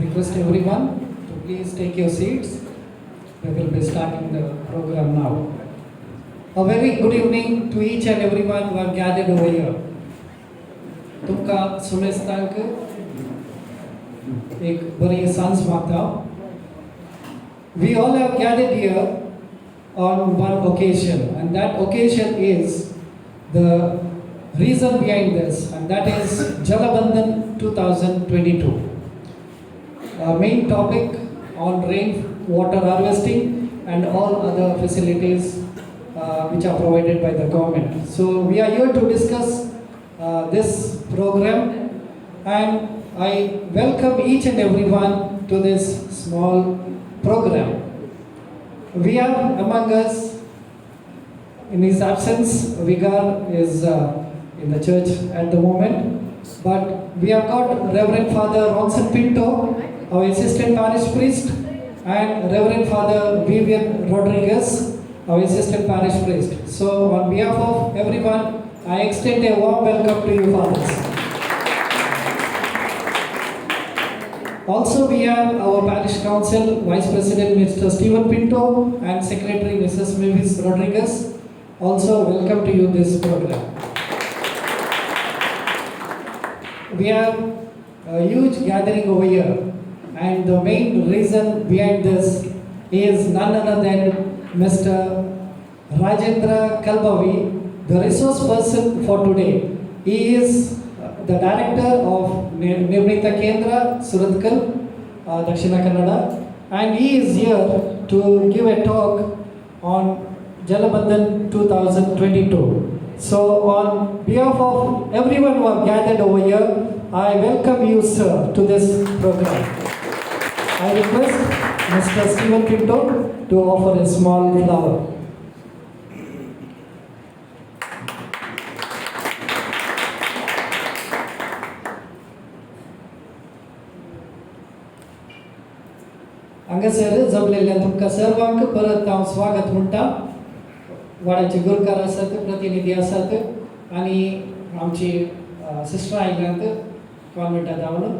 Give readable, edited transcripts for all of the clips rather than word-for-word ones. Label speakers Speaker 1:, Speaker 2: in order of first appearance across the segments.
Speaker 1: request everyone to please take your seats. We will be starting the program now. A very good evening to each and everyone who have gathered over here. तुमका सुमेस्तांक एक बड़ी सांस माता. We all have gathered here on one occasion, and that occasion is the reason behind this, and that is Jalabhandhan 2022. Our main topic on rainwater harvesting and all other facilities which are provided by the government. So we are here to discuss this program, and I welcome each and everyone to this small program. We have among us, in his absence, Vigar is in the church at the moment, but we have got Reverend Father Ronson Pinto, our assistant parish priest, and Reverend Father Vivian Rodriguez, our assistant parish priest. So on behalf of everyone, I extend a warm welcome to you, fathers. Also, we have our parish council, Vice President Mr. Stephen Pinto, and Secretary Mrs. Mavis Rodriguez. Also, welcome to you this program. We have a huge gathering over here, and the main reason behind this is none other than Mr. Rajendra Kalbavi, the resource person for today. He is the director of Nirmita Kendra, Suratkal, Dakshina Kannada, and he is here to give a talk on Jalabhandhan 2022. So on behalf of everyone who have gathered over here, I welcome you, sir, to this program. I request Mr. Stephen Pinto to offer a small flower. हांगासर जमलेल्या तुमकां सर्वांक परत हांव स्वागत म्हणटा. वाड्याचे गुरकार आसात, प्रतिनिधी आसात, आनी आमची सिस्टर आयल्यात कॉन्वेंटांत रावन.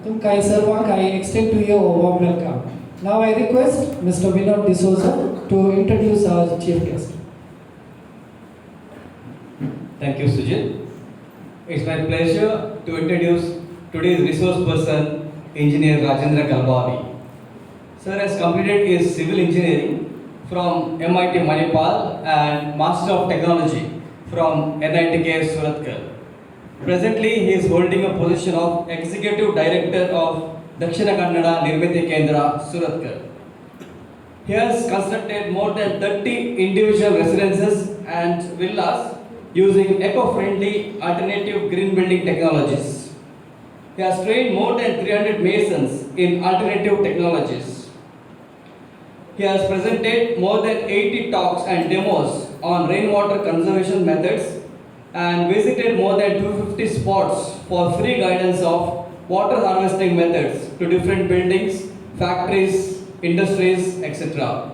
Speaker 1: तुमकां सर्वांक I extend to you a warm welcome. Now I request mister Vinod D'Souza to introduce our chief guest.
Speaker 2: Thank you, Sujit. It's my pleasure to introduce today's resource person, Engineer Rajendra Kalbavi. Sir has completed his civil engineering from MIT Manipal and Master of Technology from NITK Suratkal. Presently, he is holding a position of Executive Director of Dakshina Kannada Nirmiti Kendra Suratkal. He has constructed more than 30 individual residences and villas using eco-friendly alternative green building technologies. He has trained more than 300 masons in alternative technologies. He has presented more than 80 talks and demos on rainwater conservation methods and visited more than 250 spots for free guidance of water harvesting methods to different buildings, factories, industries, etc.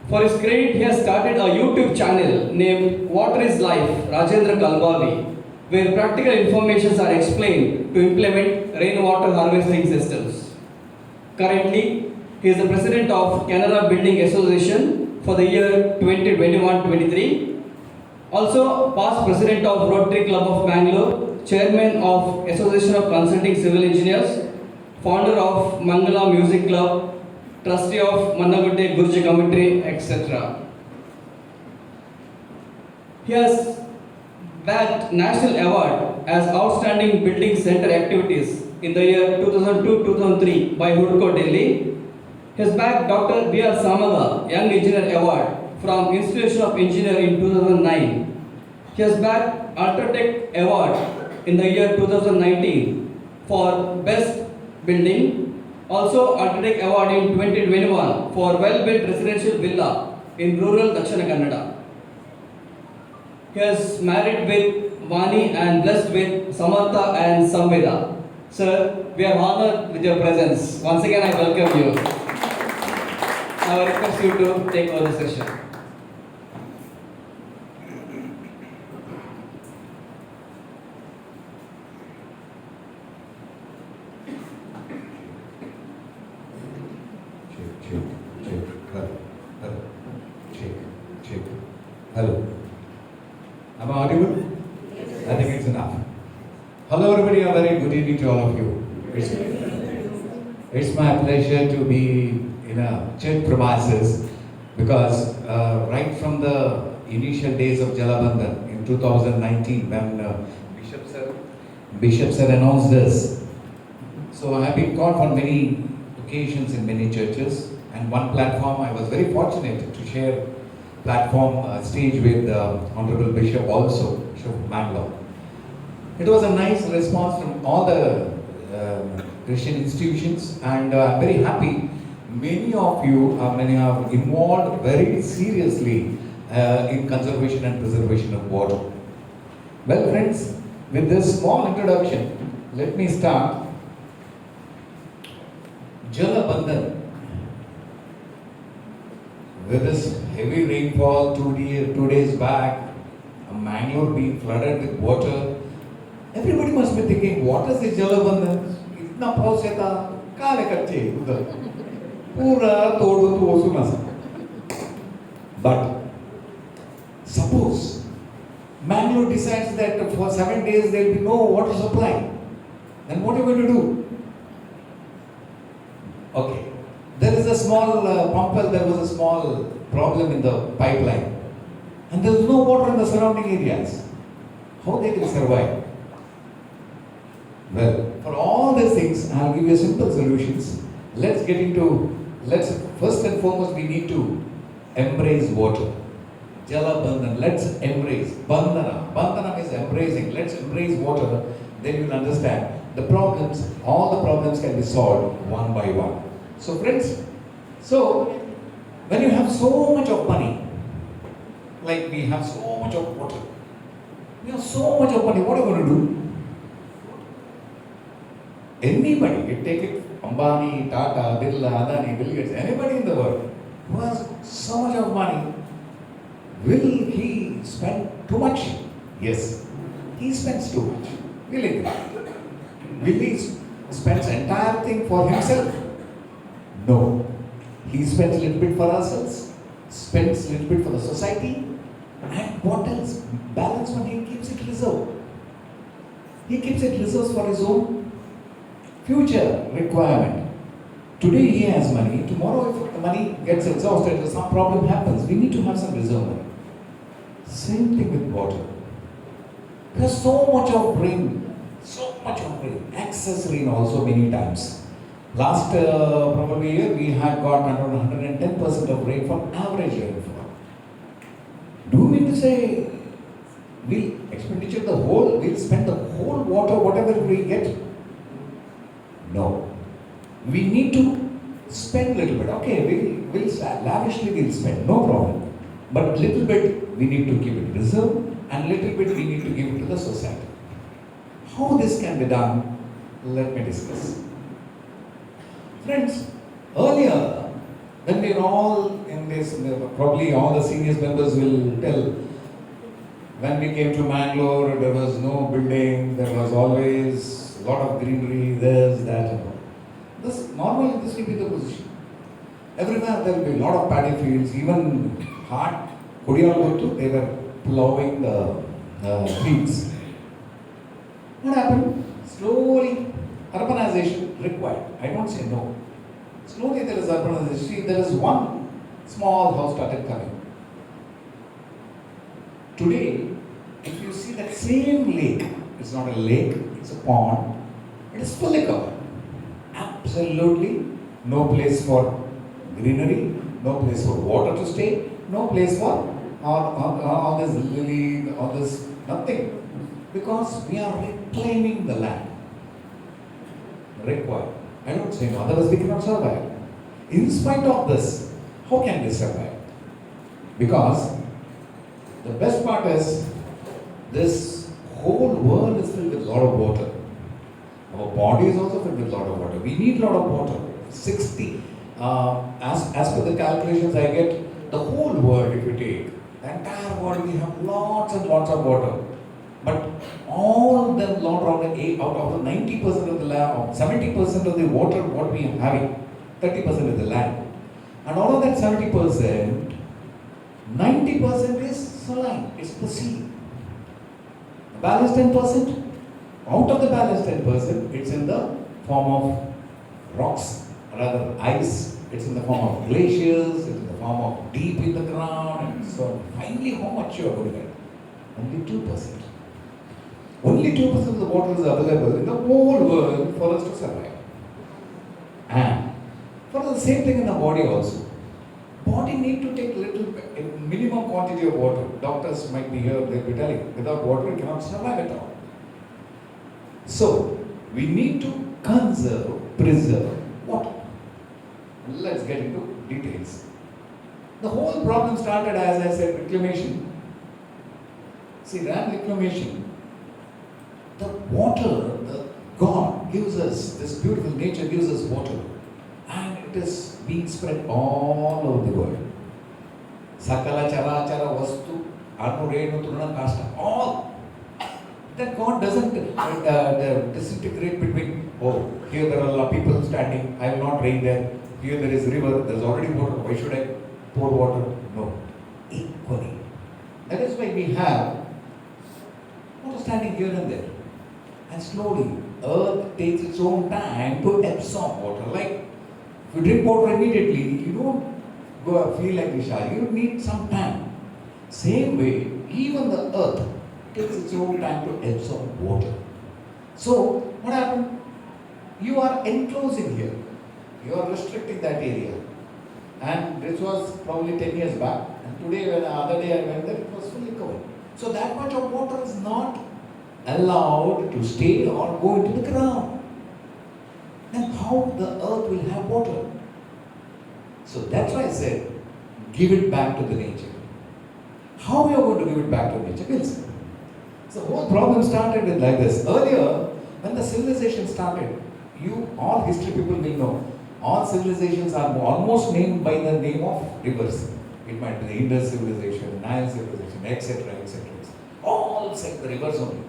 Speaker 2: For his credit, he has started a YouTube channel named Water is Life Rajendra Kalbavi, where practical informations are explained to implement rainwater harvesting systems. Currently, he is the president of Canara Building Association for the year 2021-23. Also, past president of Rotary Club of Bangalore, chairman of Association of Consulting Civil Engineers, founder of Mangala Music Club, trustee of Mannagutte Gurji Commentary, etc. He has bagged National Award as Outstanding Building Center Activities in the year 2002-2003 by HUDCO Delhi. He has bagged Dr. B.R. Samaga Young Engineer Award from Institution of Engineer in 2009. He has bagged Ultratech Award in the year 2019 for Best Building. Also Ultratech Award in 2021 for Well-Built Residential Villa in rural Dakshina Kannada. He is married with Vani and blessed with Samartha and Samveda. Sir, we are honored with your presence. Once again, I welcome you. I request you to take over the session.
Speaker 3: Hello. Am I audible? I think it's enough. Hello everybody, a very good evening to all of you. It's my pleasure to be in a church premises because right from the initial days of Jalabhandhan in 2019 when Bishop sir announced this. So I have been called on many occasions in many churches, and one platform I was very fortunate to share platform stage with Honorable Bishop also, Bishop of Mangalore. It was a nice response from all the Christian institutions, and I'm very happy. Many of you are involved very seriously in conservation and preservation of water. Well, friends, with this small introduction, let me start. Jalabhandhan. With this heavy rainfall 2 days back, Mangalore being flooded with water, everybody must be thinking, what is the Jalabhandhan? इतना पाऊस येता काले कच्चे उधर पूरा तोड़ तो ओसू नसा. But suppose Mangalore decides that for 7 days there will be no water supply, then what are you going to do? Okay, there is a small there was a small problem in the pipeline, and there is no water in the surrounding areas. How they will survive? Well, for all these things, I'll give you simple solutions. Let's first and foremost, we need to embrace water. Jalabhandhan, let's embrace. Bandhana. Bandhana means embracing. Let's embrace water. Then you will understand all the problems can be solved one by one. So friends, when you have so much of money, like we have so much of water, we have so much of money, what are you going to do? Anybody, you take it, Ambani, Tata, Birla, Adani, Bill Gates, anybody in the world who has so much of money, will he spend too much? Yes, he spends too much. Will he? Will he spend the entire thing for himself? No. He spends a little bit for ourselves, spends a little bit for the society, and what else? Balance money, he keeps it reserved. He keeps it reserved for his own future requirement. Today he has money, tomorrow if the money gets exhausted or some problem happens, we need to have some reserve money. Same thing with water. There's so much of rain, excess rain also many times. Last probably year we had got around 110% of rainfall, average rainfall. Do you mean to say we'll spend the whole water, whatever we get? No. We need to spend a little bit. Okay, lavishly we'll spend, no problem. But little bit we need to keep it reserved, and little bit we need to give it to the society. How this can be done, let me discuss. Friends, earlier, when we were all in this, probably all the senior members will tell, when we came to Mangalore, there was no building, there was always a lot of greenery, this, that, and all. Normally this will be the position. Everywhere there will be a lot of paddy fields, even they were plowing the fields. What happened? Slowly, urbanization required. I don't say no. Slowly there is urbanization. See, there is one small house started coming. Today, if you see that same lake, it's not a lake, it's a pond, it is fully covered. Absolutely no place for greenery, no place for water to stay, no place for all this lily, all this, nothing. Because we are reclaiming the land. Required. I don't say no, otherwise we cannot survive. In spite of this, how can we survive? Because the best part is, this whole world is filled with a lot of water. Our body is also filled with a lot of water. We need a lot of water. 60, as per the calculations I get, the whole world, if you take, the entire world, we have lots and lots of water. But all the out of the 90% of the land, 70% of the water what we are having, 30% of the land. And all of that 70%, 90% is saline, it's the sea. The ballast 10%, out of the ballast 10%, it's in the form of rocks, rather ice, it's in the form of glaciers, it's in the form of deep in the ground, and so on. Finally, how much you are going to get? Only 2%. Only 2% of the water is available in the whole world for us to survive. And for the same thing in the body also. Body need to take little minimum quantity of water. Doctors might be here, they'll be telling, without water you cannot survive at all. So, we need to conserve, preserve water. Let's get into details. The whole problem started, as I said, reclamation. See, that reclamation, the water, God gives us, this beautiful nature gives us water, and it is being spread all over the world. Sakala chara chara vastu, anu renu turuna kasta, all. That God doesn't disintegrate between, oh, here there are a lot of people standing, I will not rain there. Here there is river, there is already water, why should I pour water? No. Equally. That is why we have water standing here and there. And slowly, earth takes its own time to absorb water. Like, if you drink water immediately, you don't go feel like Vishal. You need some time. Same way, even the earth takes its own time to absorb water. So, what happened? You are enclosing here. You are restricting that area. And this was probably 10 years back. And today, when the other day I went there, it was fully covered. So that much of water is not allowed to stay or go into the ground. Then how the earth will have water? So that's why I said, give it back to the nature. How we are going to give it back to nature? We'll see. So the whole problem started with like this. Earlier, when the civilization started, you all history people will know, all civilizations are almost named by the name of rivers. It might be the Indus civilization, Nile civilization, etc., etc. All said the rivers only.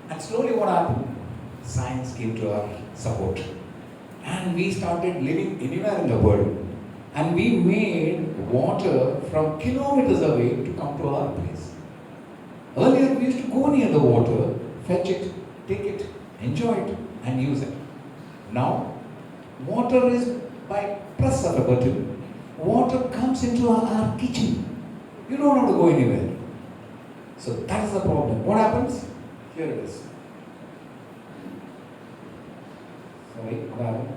Speaker 3: And slowly what happened? Science came to our support. And we started living anywhere in the world. And we made water from kilometers away to come to our place. Earlier we used to go near the water, fetch it, take it, enjoy it, and use it. Now, water is by press of a button. Water comes into our kitchen. You don't have to go anywhere. So that is the problem. What happens? Here it is. Sorry, what happened?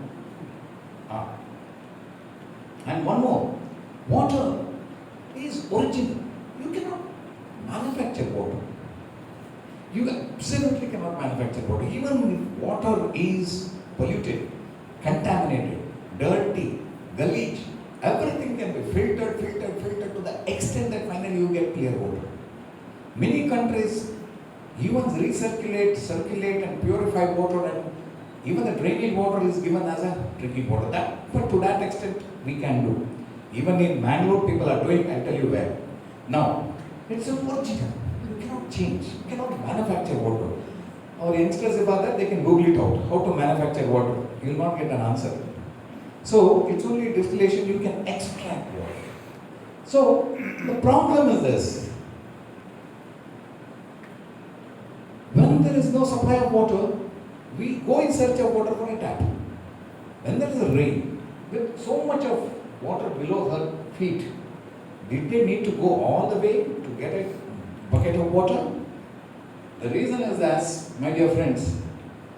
Speaker 3: And one more. Water is original. You cannot manufacture water. You absolutely cannot manufacture water. Even if water is polluted, contaminated, dirty, gullish, everything can be filtered to the extent that finally you get clear water. Many countries even recirculate, circulate and purify water, and even the drinking water is given as a drinking water. But to that extent we can do. Even in Mangalore people are doing, I'll tell you where. Now, it's a original. You cannot change. You cannot manufacture water. Our youngsters, if are there, they can Google it out. How to manufacture water. You will not get an answer. So, it's only distillation, you can extract water. So, the problem is this. When there is no supply of water, we go in search of water for a tap. When there is a rain, with so much of water below her feet, did they need to go all the way to get a bucket of water? The reason is that, my dear friends,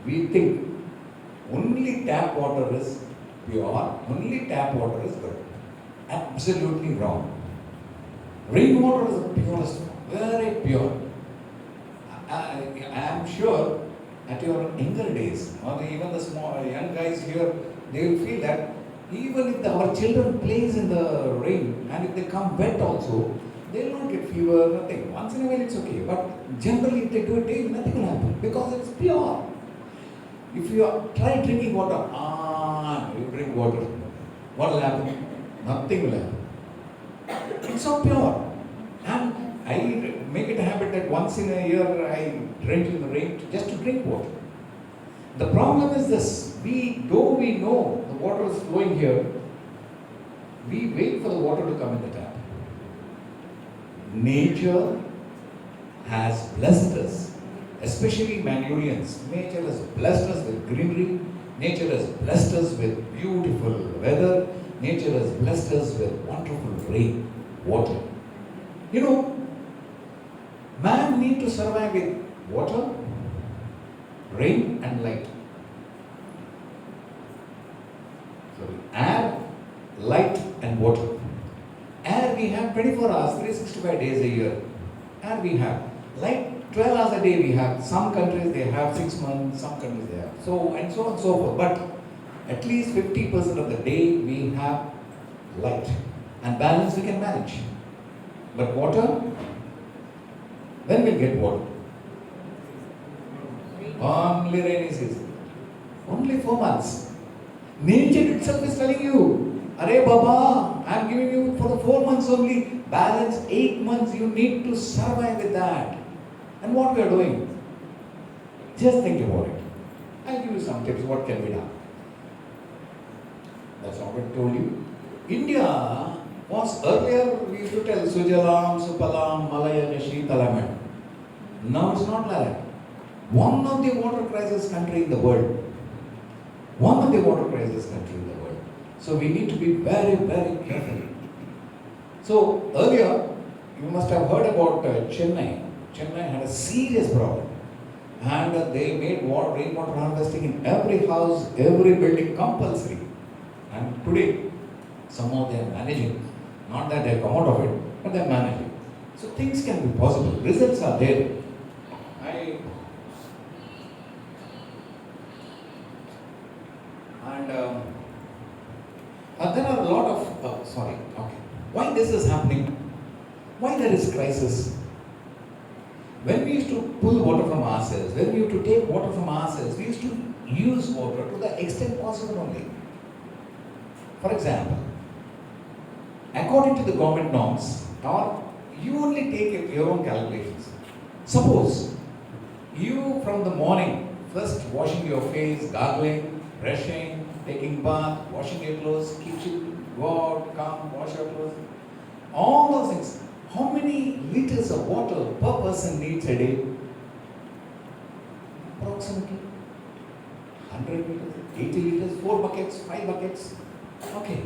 Speaker 3: we think only tap water is pure, only tap water is good. Absolutely wrong. Rainwater is the purest, very pure. I am sure at your younger days, or even the small young guys here, they will feel that even if our children plays in the rain and if they come wet also, they will not get fever, nothing. Once in a while it's okay, but generally if they do it daily, nothing will happen because it's pure. If you try drinking water, you drink water, what will happen? Nothing will happen. It's so pure. And I make it a habit that once in a year I drink in the rain just to drink water. The problem is this, though we know the water is flowing here, we wait for the water to come in the tap. nature has blessed us, especially Mangolians. Nature has blessed us with greenery. Nature has blessed us with beautiful weather. Nature has blessed us with wonderful rain, water. You know, man need to survive with water, rain and light. Sorry, air, light and water. Air we have 24 hours, 365 days a year. Air we have. Light 12 hours a day we have. Some countries they have 6 months, some countries they have. So and so on and so forth. But at least 50% of the day we have light. And balance we can manage. But water, when we'll get water? Only rainy season. Only 4 months. Nature itself is telling you, Arey Baba, I am giving you for the 4 months only. Balance 8 months, you need to survive with that. And what we are doing? Just think about it. I'll give you some tips, what can be done. That's not what I told you. India was earlier, we used to tell Sujalam, Supalam, Malaya, Shitalam. Now it's not like that. One of the water crisis country in the world. One of the water crisis country in the world. So we need to be very, very careful. So earlier, you must have heard about Chennai. Chennai had a serious problem. And they made rainwater harvesting in every house, every building compulsory. And today, somehow they are managing. Not that they have come out of it, but they are managing. So things can be possible. Results are there. There are a lot of, why this is happening? Why there is crisis? When we used to pull water from ourselves, when we used to take water from ourselves, we used to use water to the extent possible only. For example, according to the government norms, or you only take your own calculations. Suppose you from the morning, first washing your face, gargling, brushing, taking bath, washing your clothes, kitchen, go out, come, wash your clothes. All those things. How many liters of water per person needs a day? Approximately 100 liters, 80 liters, 4 buckets, 5 buckets. Okay.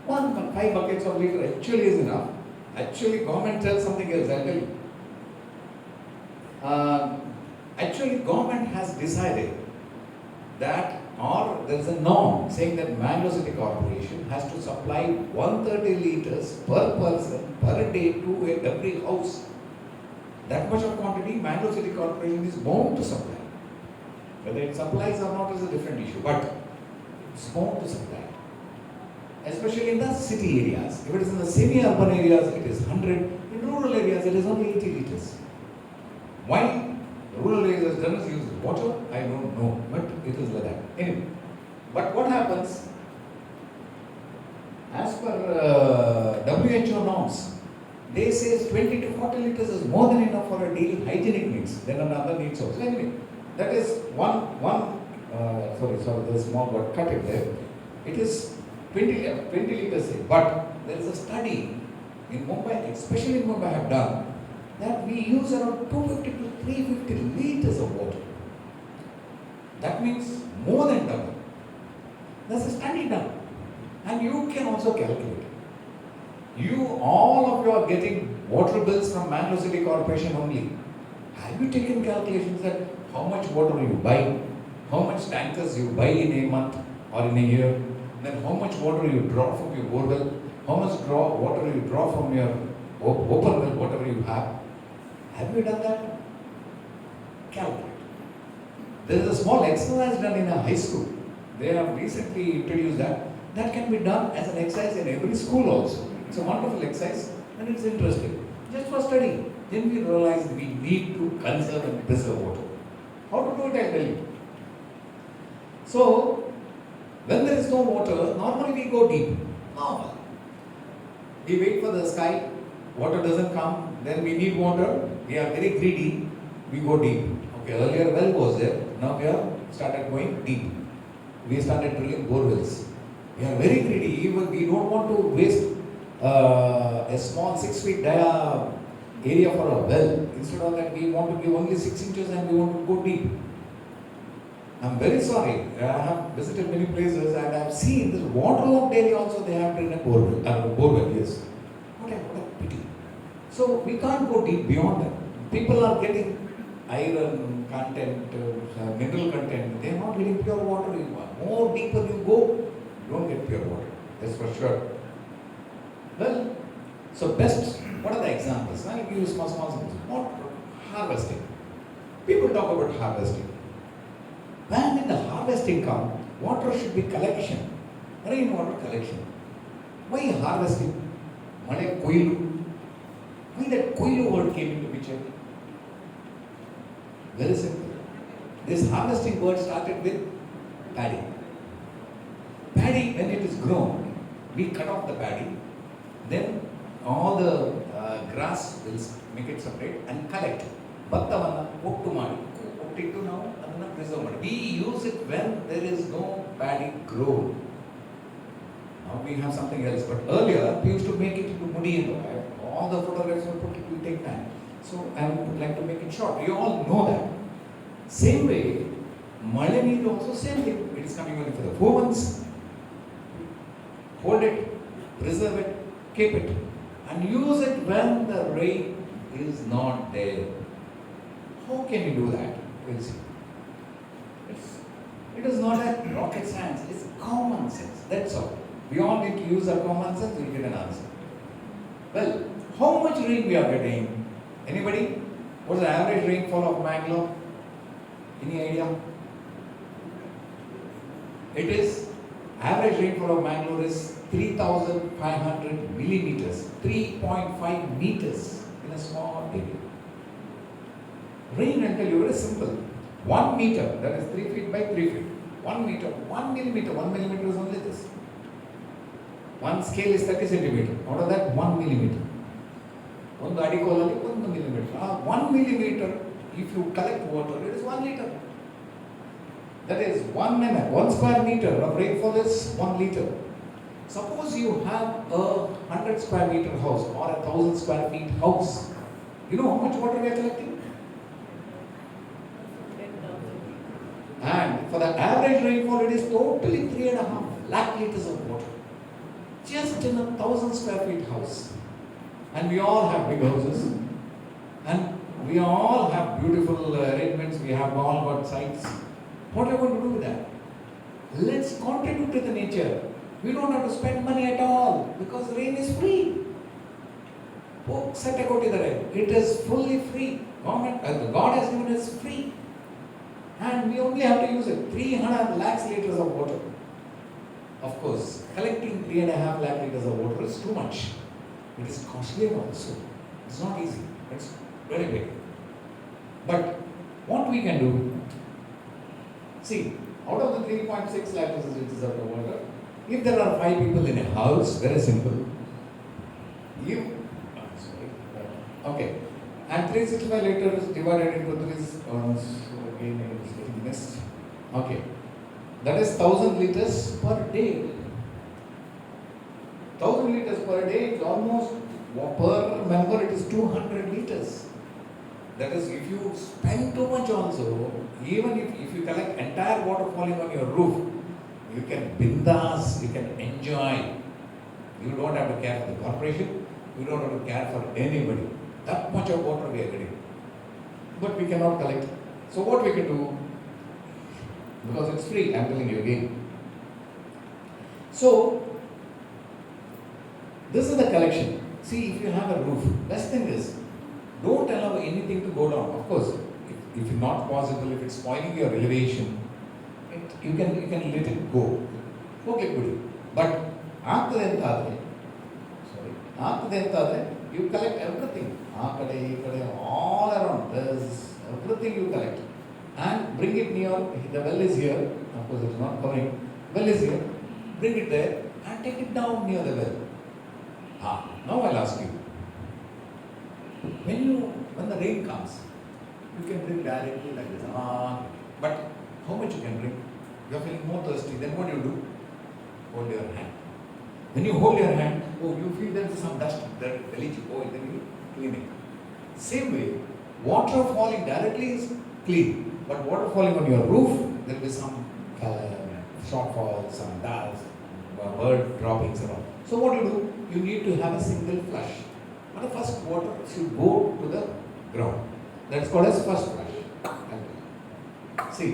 Speaker 3: 5 buckets of liter actually is enough. Actually, government tells something else, I'll tell you. Actually, government has decided that, or there is a norm saying that Mangalore City Corporation has to supply 130 liters per person per day to every house. That much of quantity Mangalore City Corporation is bound to supply. Whether it supplies or not is a different issue, but it's bound to supply. Especially in the city areas. If it is in the semi-urban areas, it is 100. In rural areas, it is only 80 liters. Why? Rural areas doesn't use water, I don't know, but it is like that. Anyway, but what happens? As per WHO norms, they say 20 to 40 liters is more than enough for a daily hygienic needs, then another needs also. Anyway, that is sorry, there's small word, cut it there. It is 20 liters, say. But there is a study in Mumbai, especially in Mumbai, I have done, that we use around 250 to 350 liters of water. That means more than double. That's a study done. And you can also calculate. All of you are getting water bills from Mangalore City Corporation only. Have you taken calculations that how much water you buy, how much tankers you buy in a month or in a year, then how much water you draw from your borewell, how much water you draw from your open well, whatever you have. Have you done that? Calculate. There is a small exercise done in a high school. They have recently introduced that. That can be done as an exercise in every school also. It's a wonderful exercise and it's interesting. Just for study. Then we realize we need to conserve and preserve water. How to do it, I'll tell you. So, when there is no water, normally we go deep. Normal. We wait for the sky, water doesn't come, then we need water, we are very greedy, we go deep. Okay, earlier well was there, now we have started going deep. We started drilling borewells. We are very greedy, even we don't want to waste a small 6 feet dia area for a well. Instead of that, we want to give only 6 inches and we want to go deep. I'm very sorry. I have visited many places and I have seen this waterlogged area also they have in a borewell, yes. What a pity. So we can't go deep beyond that. People are getting iron content, mineral content. They are not getting pure water. More deeper you go, you don't get pure water. That's for sure. Well, so best, what are the examples? I'll give you small examples. What? Harvesting. People talk about harvesting. When the harvesting comes, water should be collection. Rainwater collection. Why harvesting? Male koilu. Why that koilu word came into picture? Very simple. This harvesting word started with paddy. Paddy, when it is grown, we cut off the paddy, then all the grass will make it separate and collect. Bhattavanna pottu ಮಾಡಿ ಕೊಟ್ಟಿಟ್ಟು ನಾವು ಅದನ್ನು preserve ಮಾಡಿ. We use it when there is no paddy grown. Now we have something else, but earlier we used to make it into mudi and all the photographs were put, it will take time. So I would like to make it short. You all know that. Same way, male need also same thing. It is coming only for the 4 months. Hold it, preserve it, keep it, and use it when the rain is not there. How can you do that? We'll see. It is not a rocket science, it's common sense. That's all. We all need to use our common sense, we'll get an answer. Well, how much rain we are getting? Anybody? What's the average rainfall of Bangalore? Any idea? It is, average rainfall of Bangalore is 3,500 millimeters, 3.5 meters in a small area. Rain, I'll tell you, very simple. 1 meter, that is 3 feet by 3 feet. 1 meter, 1 millimeter, 1 millimeter is only this. One scale is 30 centimeter. Out of that, 1 millimeter. 1 millimeter. 1 millimeter, if you collect water, it is 1 liter. That is 1 mm. 1 square meter of rainfall is 1 liter. Suppose you have a 100 square meter house or a 1,000 square feet house. You know how much water we are collecting? And for the average rainfall, it is totally 3.5 lakh liters of water. Just in a 1,000 square feet house. And we all have big houses. And we all have beautiful arrangements. We have all got sites. What are you going to do with that? Let's contribute to the nature. We don't have to spend money at all because rain is free. It is fully free. God has given us free. And we only have to use it. 300 lakhs liters of water. Of course, collecting 3.5 lakh liters of water is too much. It is costly also. It's not easy. It's very big. But what we can do, see, out of the 3.6 lakh liters of water, if there are 5 people in a house, very simple. Okay. And 365 liters divided into 3, so again I was getting missed. Okay. That is 1,000 liters per day. 1,000 liters per day is almost, per member it is 200 liters. That is, if you spend too much also, even if you collect entire water falling on your roof, you can bindas, you can enjoy. You don't have to care for the corporation, you don't have to care for anybody. That much of water we are getting. But we cannot collect. So what we can do, because it's free, I'm telling you again. So, this is the collection. See, if you have a roof, best thing is, don't allow anything to go down. Of course, if it's not possible, if it's spoiling your elevation, you can let it go. Okay, good. But after that, you collect everything. All around, there's everything you collect. And bring it near, the well is here. Of course, it's not coming. Well is here. Bring it there and take it down near the well. Now I'll ask you. When the rain comes, you can drink directly like this. But how much you can drink? You are feeling more thirsty. Then what do you do? Hold your hand. When you hold your hand, you feel there is some dust, that village, then you clean it. Same way, water falling directly is clean, but water falling on your roof, there will be some shortfall, some dust, bird droppings and all. So what do? You need to have a single flush. But the first water should go to the ground. That's called as first flush. See,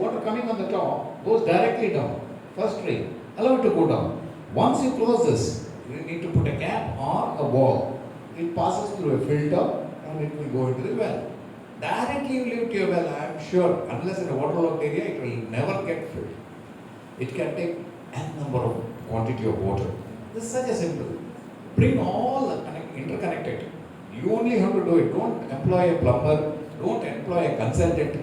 Speaker 3: water coming on the top goes directly down. First rain, allow it to go down. Once you close this, you need to put a cap or a wall. It passes through a filter and it will go into the well. Directly you leave it to your well, I am sure, unless in a waterlogged area, it will never get filled. It can take n number of quantity of water. This is such a simple. Bring all interconnected. You only have to do it. Don't employ a plumber. Don't employ a consultant.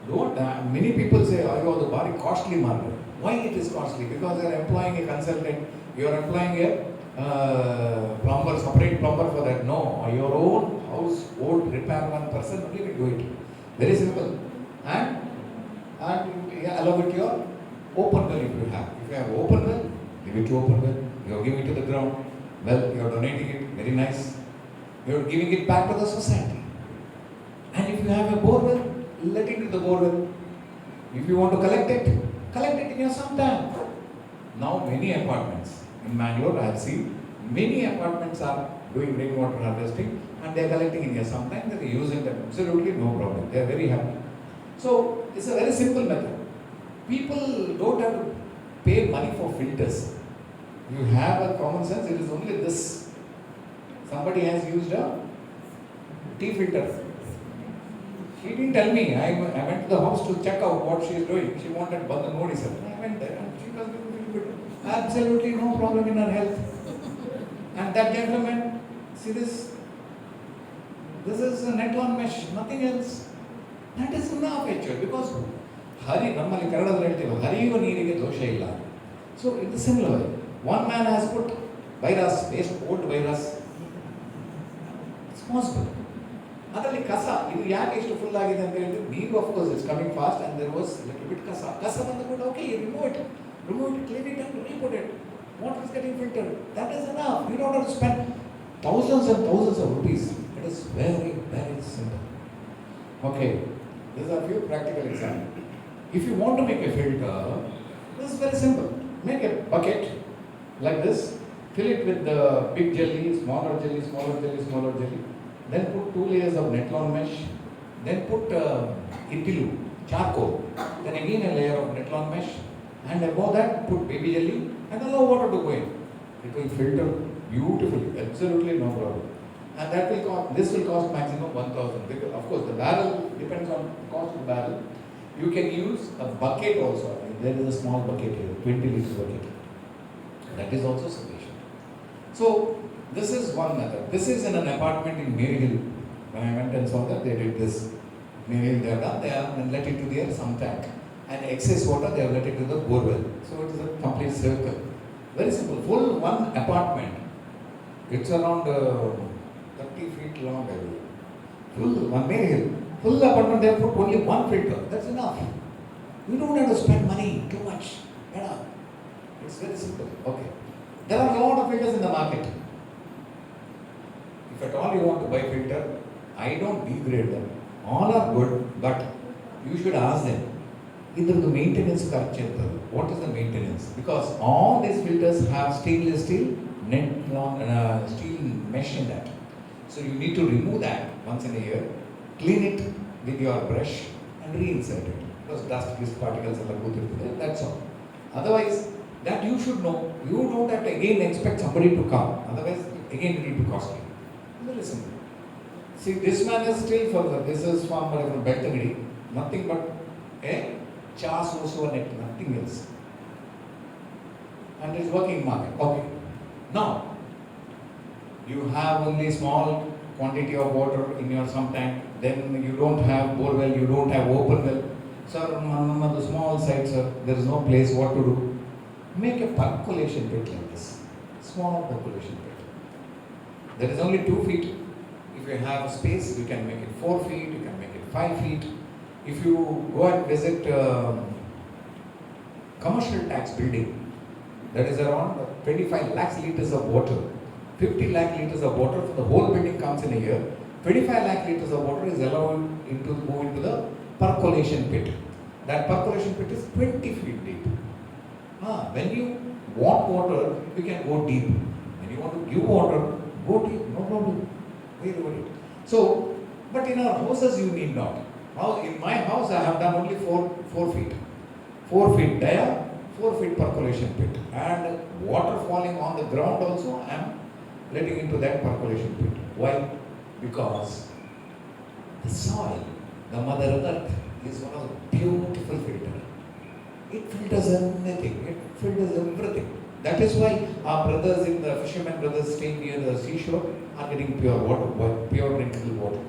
Speaker 3: Don't. Many people say, "Oh, the very costly market." Why it is costly? Because you are employing a consultant. You are employing a plumber, separate plumber for that. No, your own household repair one person only will do it. Very simple. And allow it your open well if you have. If you have open well, give it to open well. You are giving it to the ground. Well, you are donating it. Very nice. You are giving it back to the society. And if you have a borewell, let it to the borewell. If you want to collect it in your sump tank. Now many apartments in Mangalore, I have seen many apartments are doing rainwater harvesting and they are collecting in your sump tank. They are using them absolutely no problem. They are very happy. So it's a very simple method. People don't have to pay money for filters. You have a common sense. It is only this. Somebody has used a tea filter. She didn't tell me. I went to the house to check out what she is doing. She wanted Bandhan Modi sir. I went there and she was doing absolutely no problem in her health. And that gentleman, see this? This is a net on mesh, nothing else. That is enough actually because Hari, Nammali Kannadalli helteva, Hariyu neerige dosha illa. So in the similar way, one man has put virus, waste old virus. It's possible. ಅದರಲ್ಲಿ ಕಸ ಇದು ಯಾಕೆ ಇಷ್ಟು full ಆಗಿದೆ ಅಂತ ಹೇಳಿದ್ರೆ ನೀರು of course it's coming fast and there was little bit ಕಸ ಬಂದ ಕೂಡ okay remove it clean it and reput it water is getting filtered that is enough you don't have to spend thousands and thousands of rupees. It is very, very simple. Okay, these are few practical examples. If you want to make a filter, this is very simple. Make a bucket like this, fill it with the big jelly, smaller jelly, smaller jelly, smaller jelly. Then put 2 layers of netlon mesh. Then put itilu, charcoal. Then again a layer of netlon mesh. And above that put baby jelly and allow water to go in. It will filter beautifully, absolutely no problem. And that will cost, this will cost maximum 1,000. Because of course the barrel depends on the cost of the barrel. You can use a bucket also. There is a small bucket here, 20 liters bucket. That is also sufficient. So this is one method. This is in an apartment in Maryhill. When I went and saw that, they did this. Maryhill, they have done, they have let it to their sump tank. And excess water, they have let it to the borewell. So it is a complete circle. Very simple. Full one apartment. It's around 30 feet long, I believe. Full one Maryhill. Full apartment, they have put only one filter. That's enough. You don't have to spend money too much. Yeah. It's very simple. Okay. There are a lot of filters in the market. If at all you want to buy filter, I don't degrade them. All are good, but you should ask them. Either the maintenance culture. What is the maintenance? Because all these filters have stainless steel, steel mesh in that. So you need to remove that once in a year, clean it with your brush and reinsert it. Because dust, particles are go through there. That's all. Otherwise, that you should know. You don't have to again expect somebody to come. Otherwise, again it will be costly. Very simple. See, this man is still further. This is from Beltagiri. Nothing but a chas also net, nothing else. And it's working market. Okay. Now, you have only small quantity of water in your sump tank. Then you don't have borewell, you don't have open well. Sir, on the small side, sir, there is no place. What to do? Make a percolation pit like this. Small percolation pit. There is only 2 feet. If you have space, you can make it 4 feet, you can make it 5 feet. If you go and visit commercial tax building, that is around 25 lakhs liters of water. 50 lakh liters of water for the whole building comes in a year. 25 lakh liters of water is allowed to go into the percolation pit. That percolation pit is 20 feet deep. When you want water, you can go deep. When you want to give water, go deep, no problem. Very worried. So, but in our houses you need not. Now in my house I have done only 4 feet. 4 feet dia, 4 feet percolation pit. And water falling on the ground also I am letting into that percolation pit. Why? Because the soil, the mother earth, is one of the beautiful filters. It filters anything, it filters everything. That is why our brothers in the fishermen brothers staying near the seashore are getting pure water, pure drinkable water.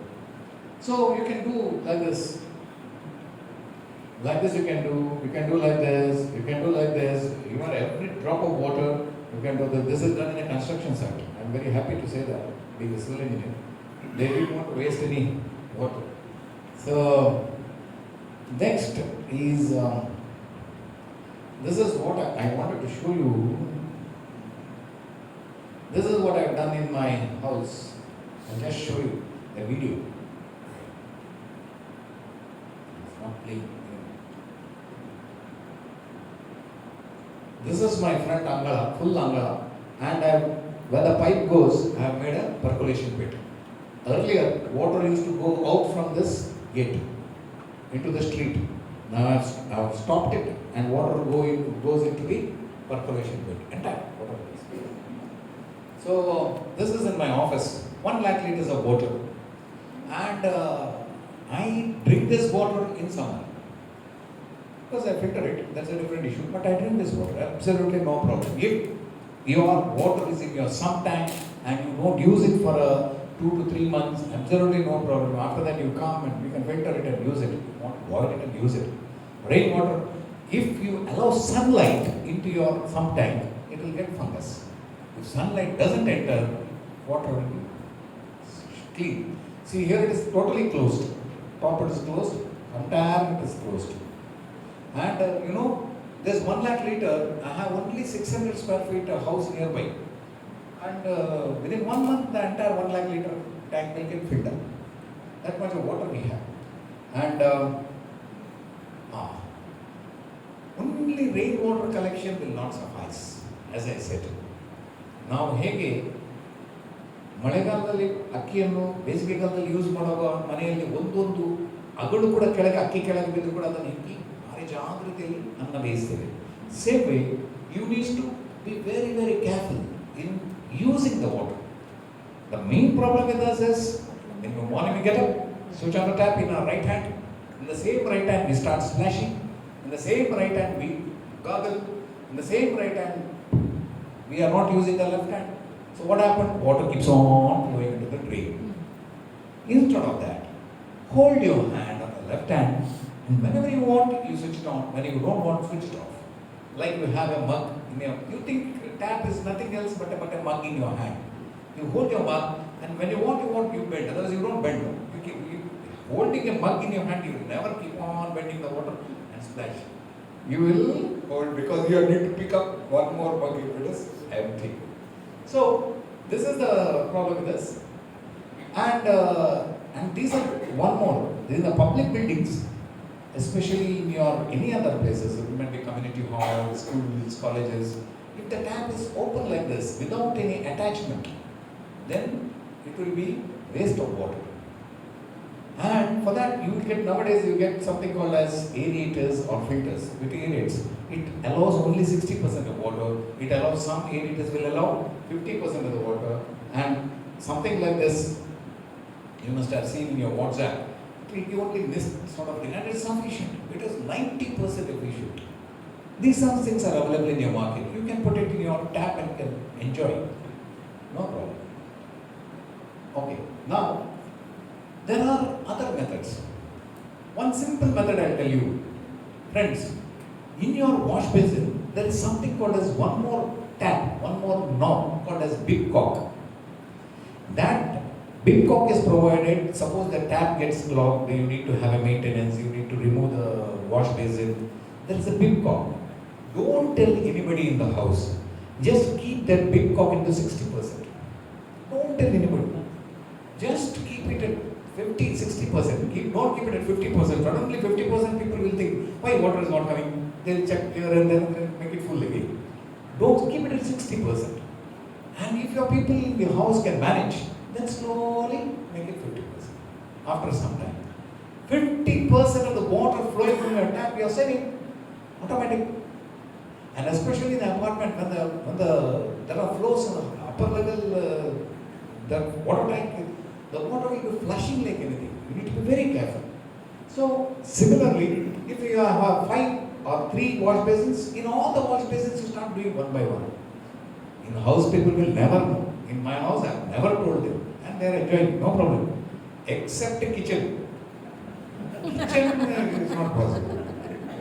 Speaker 3: So you can do like this. Like this you can do like this, you can do like this. Even every drop of water, you can do this. This is done in a construction site. I am very happy to say that, being a civil engineer. They didn't want to waste any water. So next is, this is what I wanted to show you. This is what I have done in my house. I'll just show you a video. It's not playing. This is my front angala, full angala, and where the pipe goes, I have made a percolation pit. Earlier, water used to go out from this gate into the street. Now I have stopped it, and water goes into the percolation pit. Entire water goes. So this is in my office. 1 lakh liters of water, and I drink this water in summer. Because I filter it, that's a different issue. But I drink this water, absolutely no problem. If your water is in your sump tank and you don't use it for 2 to 3 months, absolutely no problem. After that you come and you can filter it and use it. You want to boil it and use it. Rainwater, if you allow sunlight into your sump tank, it will get fungus. If sunlight doesn't enter, water will be clean. See, here it is totally closed. Top it is closed, entire it is closed. And there's 1 lakh liter, I have only 600 square feet a house nearby. And within 1 month, the entire 1 lakh liter tank will get filled up. That much of water we have. And only rainwater collection will not suffice, as I said. ನಾವು ಹೇಗೆ ಮಳೆಗಾಲದಲ್ಲಿ ಅಕ್ಕಿಯನ್ನು ಬೇಸಿಗೆಗಾಲದಲ್ಲಿ use ಮಾಡುವಾಗ ಮನೆಯಲ್ಲಿ ಒಂದೊಂದು ಅಗಳು ಕೂಡ ಕೆಳಗೆ ಅಕ್ಕಿ ಕೆಳಗೆ ಬಿದ್ದು ಕೂಡ ಅದನ್ನು ಹೆಕ್ಕಿ ಭಾರಿ ಜಾಗೃತಿಯಲ್ಲಿ ಅನ್ನ ಬೇಯಿಸ್ತೇವೆ. Same way you needs to be very very careful in using the water. The main problem with us is in the morning we get up, switch on the tap in our right hand, in the same right hand we start splashing, in the same right hand we gargle, in the same right hand we are not using the left hand. So what happened? Water keeps on flowing into the drain. Instead of that, hold your hand on the left hand and whenever you want you switch it on, when you don't want switch it off. Like you have a mug in your, you think tap is nothing else but a mug in your hand. You hold your mug and when you want you bend, otherwise you don't bend. Holding a mug in your hand, you will never keep on bending the water and splash. You will hold because you need to pick up one more mug if it is empty. So this is the problem with this. And these are one more. These are the public buildings, especially in your any other places, it might be community halls, schools, colleges. If the tap is open like this without any attachment, then it will be waste of water. And for that you will get, nowadays you get something called as aerators or filters. With aerates, it allows only 60% of water. It allows, some aerators will allow 50% of the water. And something like this, you must have seen in your WhatsApp. It will give only this sort of thing and it's sufficient. It is 90% efficient. These some things are available in your market. You can put it in your tap and can enjoy it. No problem. Okay, now there are other methods. One simple method I'll tell you. Friends, in your wash basin, there is something called as one more tap, one more knob called as big cock. That big cock is provided, suppose the tap gets clogged, you need to have a maintenance, you need to remove the wash basin. There is a big cock. Don't tell anybody in the house. Just keep that big cock into 60%. Don't tell anybody. Just keep it at 50-60%. Don't keep it at 50%. Suddenly 50% people will think, why water is not coming? They'll check here and then make it full again. Don't keep it at 60%. And if your people in the house can manage, then slowly make it 50%. After some time. 50% of the water flowing from your tap, you are saving. Automatic. And especially in the apartment, when there are flows on the upper level, the water tank, the water will be flushing like anything. You need to be very careful. So, similarly, if you have 5 or 3 wash basins, in all the wash basins you start doing one by one. In the house, people will never know. In my house, I have never told them. And they are enjoying, no problem. Except the kitchen. Kitchen is not possible.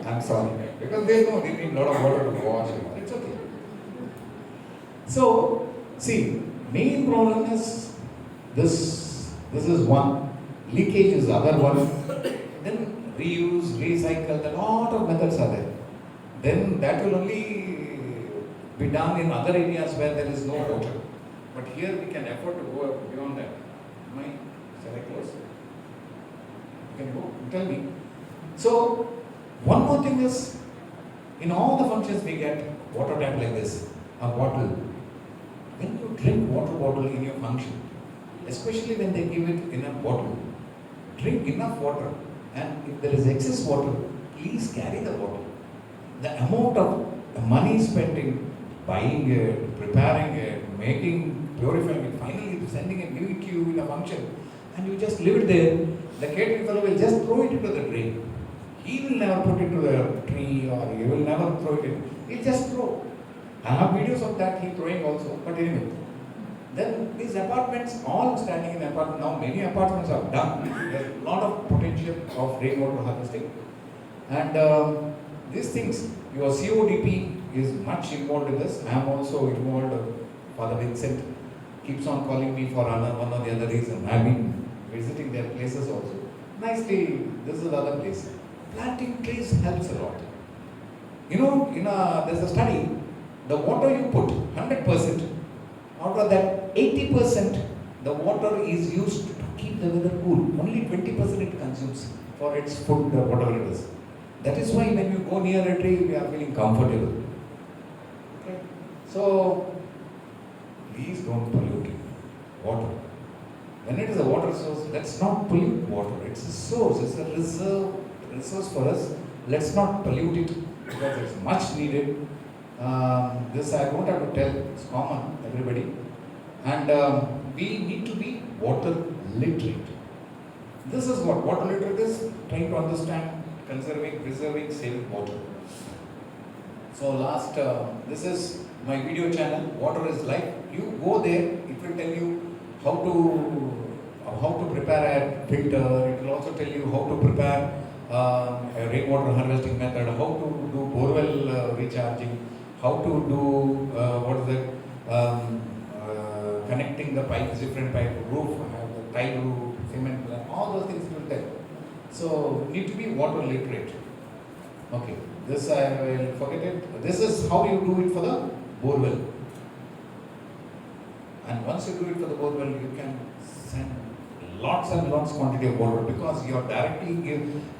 Speaker 3: I'm sorry. Because they know they need a lot of water to wash. It's okay. So, see, main problem is this is one. Leakage is the other one. Then reuse, recycle, a lot of methods are there. Then that will only be done in other areas where there is no water. But here we can afford to go beyond that. Shall I close? You can go, tell me. So, one more thing is, in all the functions we get water tap like this, a bottle. When you drink water bottle in your function, especially when they give it in a bottle, drink enough water, and if there is excess water, please carry the bottle. The amount of money spent in buying it, preparing it, making, purifying it, finally sending it, giving it to you in a function, and you just leave it there, the catering fellow will just throw it into the drain. He will never put it to the tree, or he will never throw it in. He'll just throw. I have videos of that, he throwing also, but anyway. Then these apartments, all standing in apartments, now many apartments are done. There's a lot of potential of rainwater harvesting. And these things, your CODP is much involved in this. I am also involved. Father Vincent keeps on calling me for one or the other reason. I have been visiting their places also. Nicely, this is the other place. Planting trees helps a lot. You know, there's a study, the water you put, 100%, out of that 80%, the water is used to keep the weather cool. Only 20% it consumes for its food or whatever it is. That is why when you go near a tree, we are feeling comfortable. Okay. So, please don't pollute water. When it is a water source, let's not pollute water. It's a source, it's a resource for us. Let's not pollute it because it's much needed. This I don't have to tell, it's common, everybody. And we need to be water literate. This is what water literate is, trying to understand, conserving, preserving, saving water. So this is my video channel, Water is Life. You go there, it will tell you how to prepare a filter, it will also tell you how to prepare a rainwater harvesting method, how to do borewell recharging, how to do connecting the pipes, different pipe, roof, tile roof, cement, all those things will tell. So need to be water literate. Okay, this I will forget it. This is how you do it for the borewell. And once you do it for the borewell, you can send lots and lots quantity of water because you are directly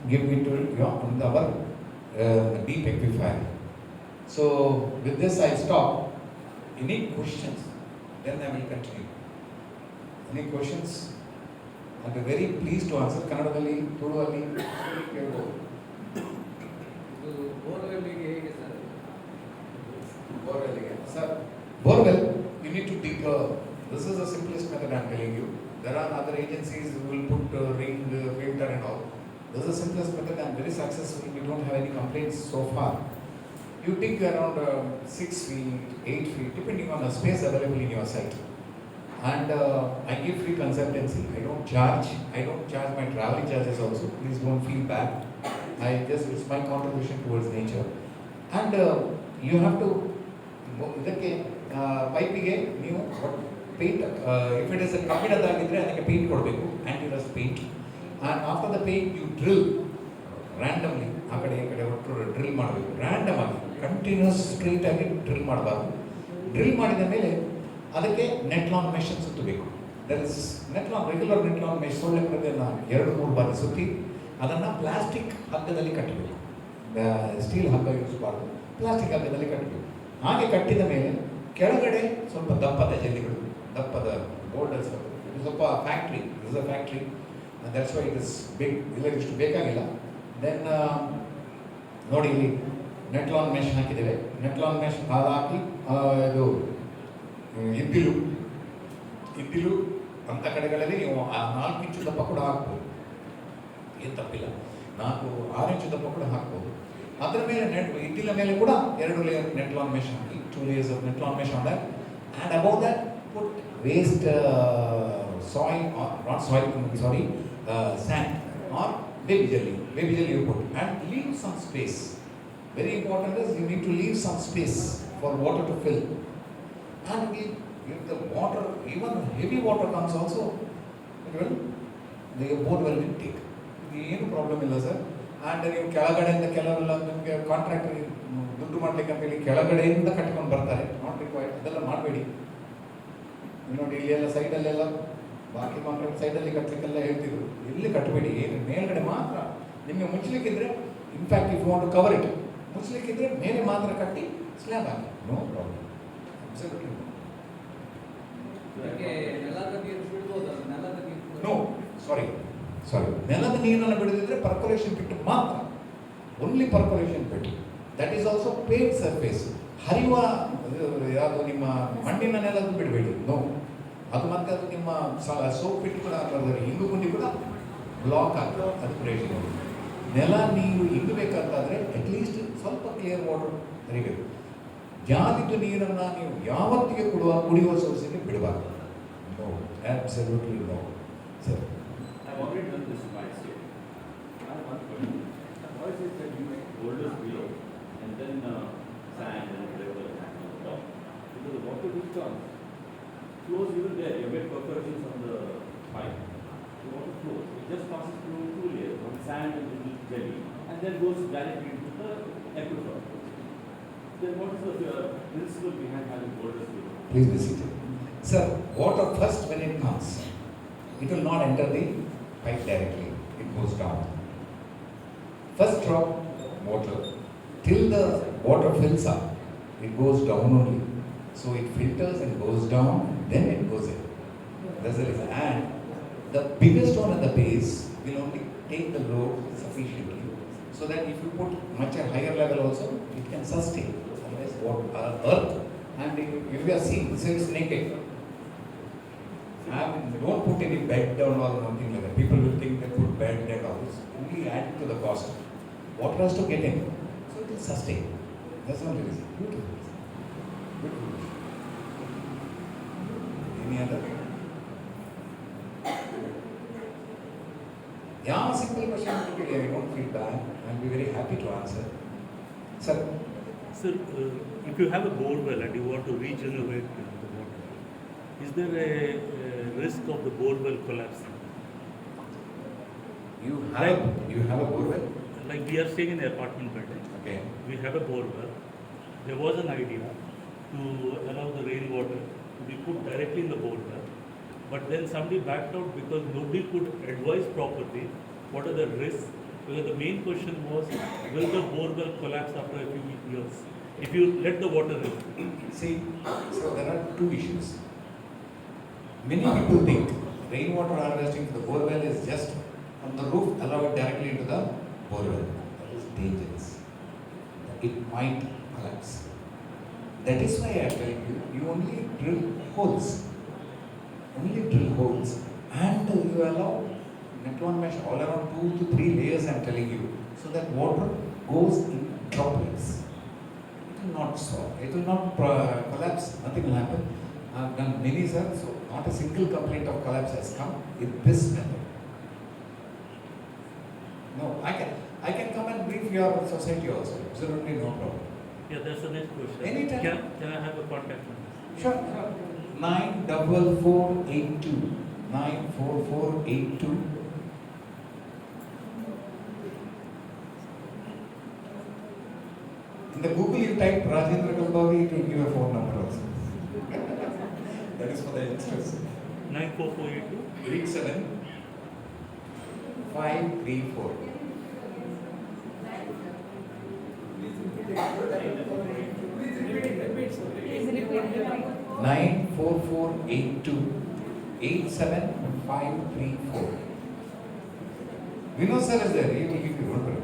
Speaker 3: give it to our deep aquifer. So with this I stop. Any questions? Then I will continue. Any questions? I'll be very pleased to answer. Kannadadalli, Tuluvalli, Kerala. Borewell, you need to dig. This is the simplest method I am telling you. There are other agencies who will put ring, filter and all. This is the simplest method and very successful. We don't have any complaints so far. You dig around 6 feet, 8 feet, depending on the space available in your site. And I give free consultancy. I don't charge my traveling charges also. Please don't feel bad. It's my contribution towards nature. And you have to pipe new paint. If it is a kabinada, I think paint anti-rust paint. And after the paint, you drill randomly. Drill randomly, continuous straight drill. Drill ಮಾಡಿದ ಮೇಲೆ ಅದಕ್ಕೆ Netlon mesh ಸುತ್ತಬೇಕು. There is Netlon, regular Netlon mesh ಸೊಳ್ಳೆ ಪ್ರತಿಯನ್ನು 2-3 ಬಾರಿ ಸುತ್ತಿ ಅದನ್ನು plastic ಹಗ್ಗದಲ್ಲಿ ಕಟ್ಟಬೇಕು. ಸ್ಟೀಲ್ ಹಗ್ಗ ಯೂಸ್ಬಾರ್ದು, ಪ್ಲಾಸ್ಟಿಕ್ ಹಗ್ಗದಲ್ಲಿ ಕಟ್ಟಬೇಕು. ಹಾಗೆ ಕಟ್ಟಿದ ಮೇಲೆ ಕೆಳಗಡೆ ಸ್ವಲ್ಪ ದಪ್ಪದ ಜಲ್ಲಿಗಳು, ದಪ್ಪದ ಬೋರ್ಡರ್ಸ್, ಇದು ಸ್ವಲ್ಪ factory, is a factory, that's why it is big. ಇಲ್ಲ ಇಷ್ಟು ಬೇಕಾಗಿಲ್ಲ. ದೆನ್ ನೋಡಿ ಇಲ್ಲಿ ನೆಟ್ಲಾನ್ ಮೆಶ್ ಹಾಕಿದ್ದೇವೆ. ನೆಟ್ಲಾನ್ ಮೆಶ್ ಹಾಕಿ ಇದು ಇದ್ದಿಲು ಅಂಥ ಕಡೆಗಳಲ್ಲಿ ನೀವು 4 ಇಂಚು ದಪ್ಪ ಕೂಡ ಹಾಕ್ಬೋದು, ಏನು ತಪ್ಪಿಲ್ಲ. 4-6 ಇಂಚು ದಪ್ಪ ಕೂಡ ಹಾಕ್ಬೋದು. ಅದರ ಮೇಲೆ ಇದ್ದಿಲ ಮೇಲೆ ಕೂಡ 2 ಲೇಯರ್ ನೆಟ್ಲಾನ್ ಮೆಶ್ ಹಾಕಿ, 2 layers of Netlon mesh on that, and above that put waste soil, or not soil, sorry, sand or baby jelly you put, and leave some space. Very important is you need to leave some space for water to fill. And if the water, even heavy water comes also, it will, the boat will take. ಏನು problem ಇಲ್ಲ sir. And ನೀವು ಕೆಳಗಡೆಯಿಂದ ಕೆಲವೆಲ್ಲ ನಿಮಗೆ contractor ದುಡ್ಡು ಮಾಡ್ಲಿಕ್ಕೆ ಅಂತೇಳಿ ಕೆಳಗಡೆಯಿಂದ ಕಟ್ಕೊಂಡು ಬರ್ತಾರೆ, ನಾಟ್ ರಿಕ್ವೈರ್ಡ್. ಅದೆಲ್ಲ ಮಾಡಬೇಡಿ. ನೋಡಿ ಇಲ್ಲಿ ಎಲ್ಲ ಸೈಡಲ್ಲೆಲ್ಲ ಬಾಕಿ ಕಾಂಟ್ರಾಕ್ಟ್ ಸೈಡಲ್ಲಿ ಕಟ್ಟಲಿಕ್ಕೆಲ್ಲ ಹೇಳ್ತಿದ್ರು, ಇಲ್ಲಿ ಕಟ್ಟಬೇಡಿ. ಏನು ಮೇಲ್ಗಡೆ ಮಾತ್ರ ನಿಮಗೆ ಮುಚ್ಚಲಿಕ್ಕಿದ್ರೆ, in fact if you want to cover it, ಮುಚ್ಚಲಿಕ್ಕಿದ್ರೆ ಮೇಲೆ ಮಾತ್ರ ಕಟ್ಟಿ ಸ್ಲ್ಯಾಬ್ ಹಾಕಿ, ನೋ ಪ್ರಾಬ್ಲಮ್. ನೋ ಸಾರಿ, ನೆಲದ ನೀರನ್ನು ಬಿಡದಿದ್ರೆ ಪರ್ಕೊಲೇಷನ್ ಬಿಟ್ಟು ಮಾತ್ರ, ಓನ್ಲಿ ಪರ್ಕೊಲೇಷನ್ ಬಿಟ್ಟು. That is also paved surface. ಹರಿಯುವ ಯಾವುದು ನಿಮ್ಮ ಮಣ್ಣಿನ ನೆಲದ ಬಿಡಬೇಡಿ, ನೋ. ಅದು ಮತ್ತೆ ಅದು ನಿಮ್ಮ ಸೋಪ್ ಬಿಟ್ಟು ಕೂಡ ಬರ್ತದೆ, ಹಿಂಗು ಗುಂಡಿ ಕೂಡ ಬ್ಲಾಕ್ ಆಗ್ತದೆ, ಅದು ಕ್ರಿಯೇಟ್ ಮಾಡಿ. ನೆಲ ನೀರು ಹಿಂಗಬೇಕಂತಾದರೆ ಅಟ್ಲೀಸ್ಟ್ ಸ್ವಲ್ಪ ಕ್ಲಿಯರ್ ವಾಟರ್ ಹರಿಬೇಕು. ಜಾಲಿದ್ದು ನೀರನ್ನು ನೀವು ಯಾವತ್ತಿಗೆ ಕುಡಿಯುವ ಸೋರ್ಸಿಗೆ ಬಿಡಬಾರ್ದು. No, absolutely no. Sir,
Speaker 4: I've already done this in my state. I have one question. Why is it that you make boulders below and then sand and gravel on the top? Because the water which comes flows even there. You make perforations on the pipe. The water flows. It just passes through 2 layers, one sand and little jelly, and then goes directly into the aquifer. Then what is the principle behind having boulders below?
Speaker 3: please be seated. Sir, water first when it comes, it will not enter the pipe directly, it goes down. First drop water, till the water fills up, it goes down only. So it filters and goes down, then it goes in. That's the reason. And the biggest one at the base will only take the load sufficiently, so that if you put much a higher level also, it can sustain. Otherwise, earth, and if you are seeing, so it's naked. Don't put any bed down or something like that. People will think they put bed and all this. Only add to the cost. Water has to get in, so it will sustain. That's the only reason. Beautiful. Beautiful. Any other? Yeah, simple question. I don't feel bad. I'll be very happy to answer. Sir.
Speaker 5: Sir, if you have a bore well and you want to regenerate the water, is there a risk of the bore well collapsing?
Speaker 3: You have a bore well?
Speaker 5: Like we are staying in an apartment building.
Speaker 3: Okay.
Speaker 5: We have a bore well. There was an idea to allow the rainwater to be put directly in the bore well, but then somebody backed out because nobody could advise properly what are the risks. Because the main question was, will the bore well collapse after a few years if you let the water in?
Speaker 3: See, so there are two issues. Many people think rainwater harvesting for the bore well is just from the roof, allow it directly into the bore well. That is dangerous. It might collapse. That is why I tell you only drill holes. Only drill holes. And you allow network mesh all around 2 to 3 layers, I am telling you, so that water goes in droplets. It will not solve. It will not collapse. Nothing will happen. I have done many, sir, so not a single complaint of collapse has come with this method. No, I can come and brief your society also. Absolutely no problem.
Speaker 5: Yeah, that's the next question.
Speaker 3: Anytime.
Speaker 5: Can I have a contact number?
Speaker 3: Sure. 94482. 94482. In the Google you type Rajendra Kalbavi, it will give a phone number also. That is for the youngsters.
Speaker 5: 94482.
Speaker 3: 87534.
Speaker 6: Please repeat.
Speaker 3: 94482 87534. Vinod sir is there. He will give you. Don't worry.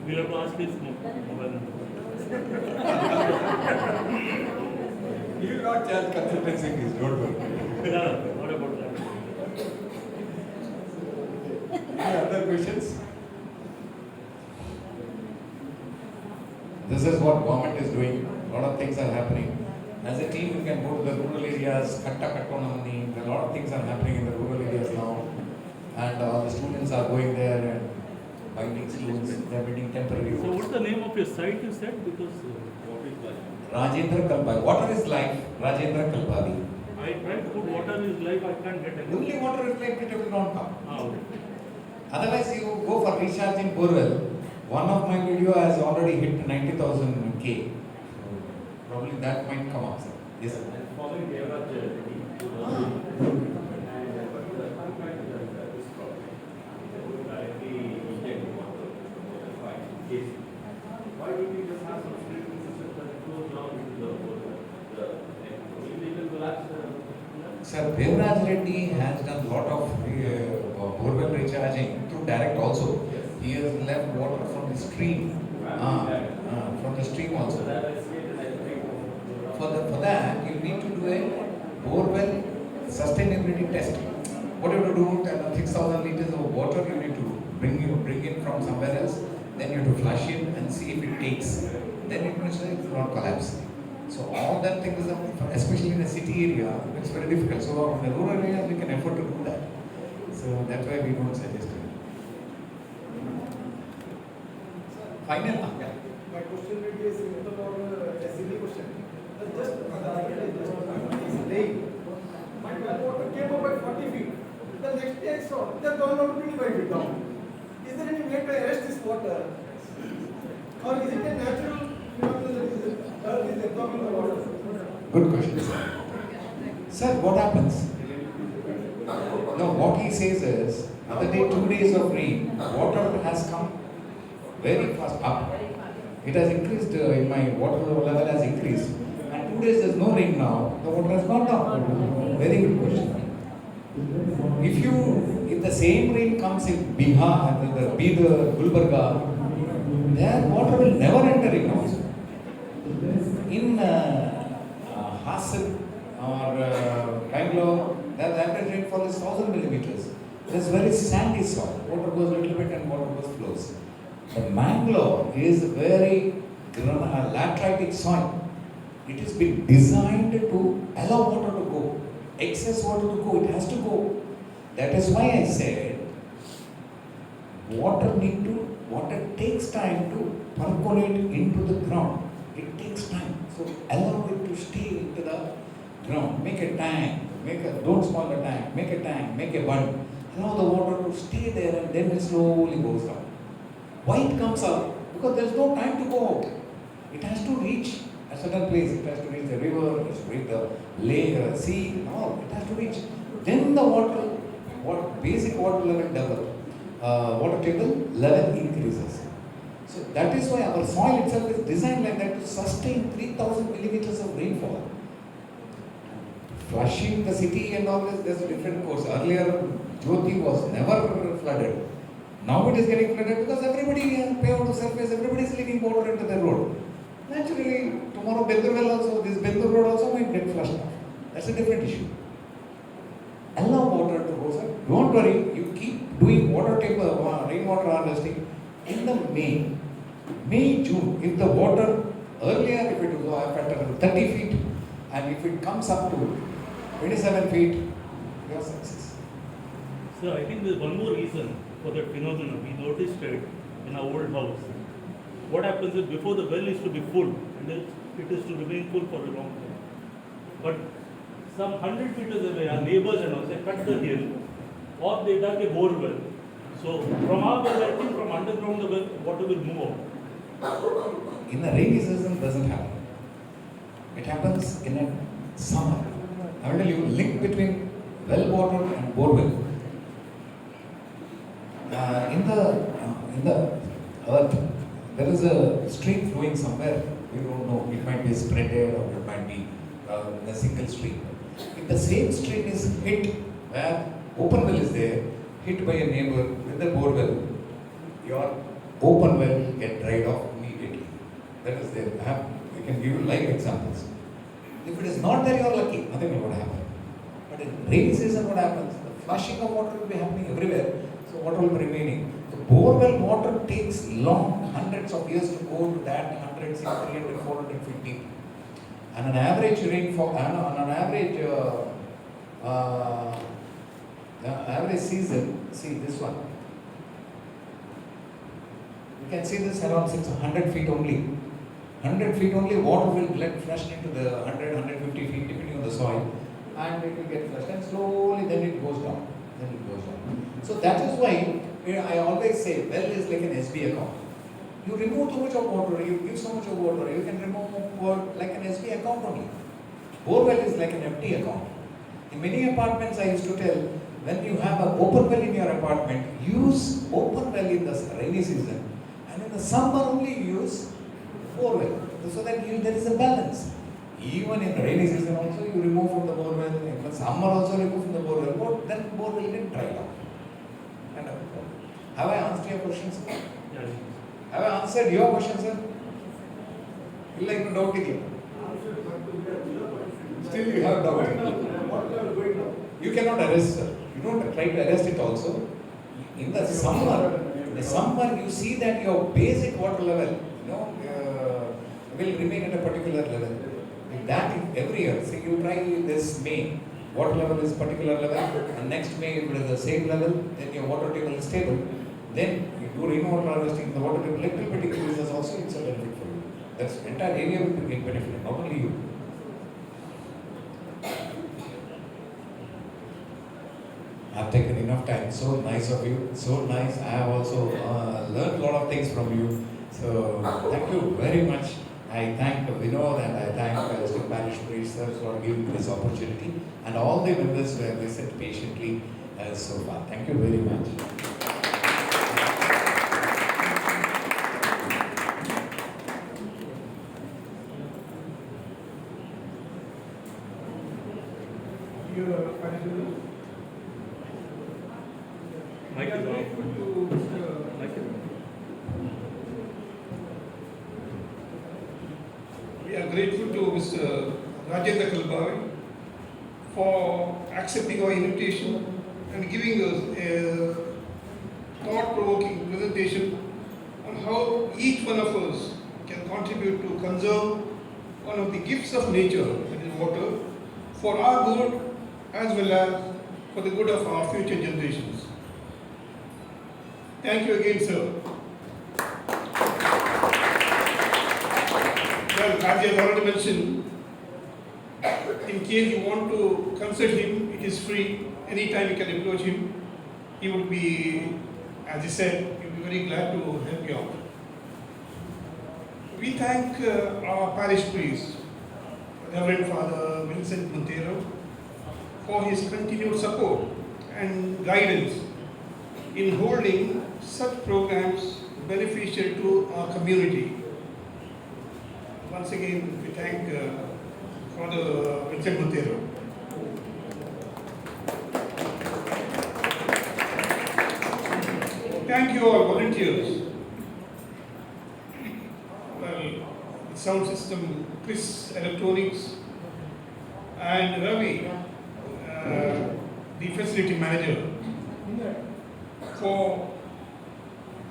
Speaker 5: We'll have to ask his mobile number.
Speaker 3: He will not charge consultancy fees. Don't worry.
Speaker 5: No, what about that?
Speaker 3: Any other questions? This is what government is doing. A lot of things are happening. As a team, you can go to the rural areas, Katta Kattonamani. A lot of things are happening in the rural areas now. And the students are going there and binding stones. They are building temporary
Speaker 5: So
Speaker 3: roads.
Speaker 5: what's the name of your site you said? Because
Speaker 4: What is that?
Speaker 3: Rajendra Kalbavi. Water is life. Rajendra Kalbavi.
Speaker 5: I tried to put water is life, I can't get any.
Speaker 3: Only water is life, it will not come.
Speaker 5: Okay.
Speaker 3: Otherwise, you go for recharging borewell. One of my video has already hit 90,000 K. Probably that might come up, sir. Yes, sir.
Speaker 4: And following Devraj this problem. Directly inject water case. Why don't we just have some filtering system that flows down into the water? Illegal collapse.
Speaker 3: Sir, Devraj Reddy has done a lot of borewell recharging through direct also.
Speaker 4: Yes.
Speaker 3: He has left water from the stream. From the stream also.
Speaker 4: So that is created like a big.
Speaker 3: For that, you need to do a borewell sustainability test. What you have to do, 6,000 liters of water you need to bring in from somewhere else. Then you have to flush it and see if it takes. Then it will not collapse. So all that thing is, especially in a city area, it's very difficult. So in the rural area, we can afford to do that. So that's why we don't suggest it. Final.
Speaker 7: My question will be a simple or a silly question. Just the argument is rain. My well water came up by 40 feet. The next day I saw it has gone down 25 feet down. Is there any way to arrest this water? Or is it a natural phenomenon that is earth is absorbing the water?
Speaker 3: Good question, sir. Sir, what happens? No, what he says is, other day 2 days of rain, water has come very fast up. It has increased, in my water level has increased. And 2 days there's no rain now, the water has gone down. Very good question. If the same rain comes in Bihar, the Gulbarga, their water will never enter in also. In Hassan or Bangalore, their average rainfall is 1,000 millimeters. There's very sandy soil. Water goes a little bit and water flows. The Mangalore is very lateritic soil. It has been designed to allow water to go. Excess water to go, it has to go. That is why I said, water takes time to percolate into the ground. It takes time. So allow it to stay into the ground. Make a tank, don't spoil the tank, make a tank, make a bund. Allow the water to stay there and then it slowly goes down. Why it comes out? Because there is no time to go out. It has to reach a certain place. It has to reach the river, it has to reach the lake, sea, all. It has to reach. Then the basic water level water table level increases. So that is why our soil itself is designed like that to sustain 3,000 millimeters of rainfall. Flushing the city and all this, there's a different course. Earlier, Jyoti was never flooded. Now it is getting flooded because everybody has paved the surface, everybody is leaking water into the road. Naturally, tomorrow Bendur also, this Bendur road also might get flushed out. That's a different issue. Allow water to go, sir. Don't worry, you keep doing rainwater harvesting in the May, June. If the water earlier, if it was at 30 feet, and if it comes up to 27 feet, you are success.
Speaker 5: So I think there's one more reason for that phenomenon. We noticed it in our old house. What happens is before the well used to be full and it is to remain full for a long time. But some 100 meters away, our neighbors and all, they cut the hill or they dug a bore well. So from our well, I think from underground the well, water will move out.
Speaker 3: In the rainy season, it doesn't happen. It happens in a summer. I will tell you link between well water and borewell. In the earth, there is a stream flowing somewhere. We don't know. It might be spreaded or it might be a single stream. If the same stream is hit where open well is there, hit by a neighbor with the borewell, your open well will get dried off immediately. That is there. We can give you live examples. If it is not there, you are lucky. Nothing will happen. But in rainy season, what happens? The flushing of water will be happening everywhere. So water will be remaining. So borewell water takes long, hundreds of years to go to that 100, 300, 400 feet deep. And an average rainfall, on an average season, see this one. You can see this around 600 feet only. 100 feet only, water will get flushed into the 100, 150 feet depending on the soil, and it will get flushed, and slowly then it goes down. So that is why I always say well is like an SB account. You remove too much of water, you give so much of water, you can remove more like an SB account only. Borewell is like an empty account. In many apartments I used to tell, when you have an open well in your apartment, use open well in the rainy season, and in the summer only use borewell, so that there is a balance. Even in rainy season also you remove from the borewell, in the summer also remove from the borewell, then borewell will dry out. Have I answered your question, sir?
Speaker 5: Yes.
Speaker 3: Have I answered your question, sir? You like doubt again? Still you have doubt. You cannot arrest, sir. You don't try to arrest it also. In the summer you see that your basic water level, will remain at a particular level. If that is every year, say you try this May, water level is particular level, and next May it is the same level, then your water table is stable. Then you do rainwater harvesting, the water table little bit increases also, it's a benefit for you. That's entire area will be benefited, not only you. I've taken enough time. So nice of you. So nice. I have also learned a lot of things from you. So thank you very much. I thank Vinod and I thank Mr. Parish Priest sir for giving this opportunity, and all the members who have listened patiently so far. Thank you very much.
Speaker 5: Mic is off. Mic is off.
Speaker 8: We are grateful to Mr. Rajendra Kalbavi for accepting our invitation and giving us a thought-provoking presentation on how each one of us can contribute to conserve one of the gifts of nature, that is water, for our good as well as for the good of our future generations. Thank you again, sir. Well, as I have already mentioned, in case you want to consult him, it is free. Anytime you can approach him. He would be, as he said, he would be very glad to help you out. We thank our parish priest, Reverend Father Vincent Montero, for his continued support and guidance in holding such programs beneficial to our community. Once again, we thank Father Vincent Montero. Thank you all volunteers. Well, the sound system, Chris Electronics, and Ravi, the facility manager, for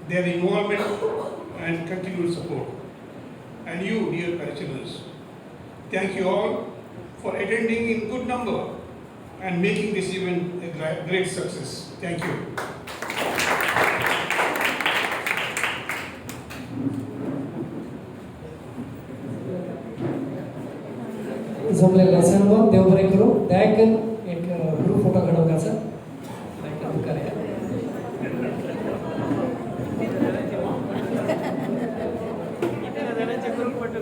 Speaker 8: their involvement and continued support. And you, dear parishioners, thank you all for attending in good number and making this event a great success. Thank you.
Speaker 1: जमले lesson one देवबरे करो दयाकन एक group photo काढू का sir दयाकन करूया
Speaker 6: इथे जणांचे group photo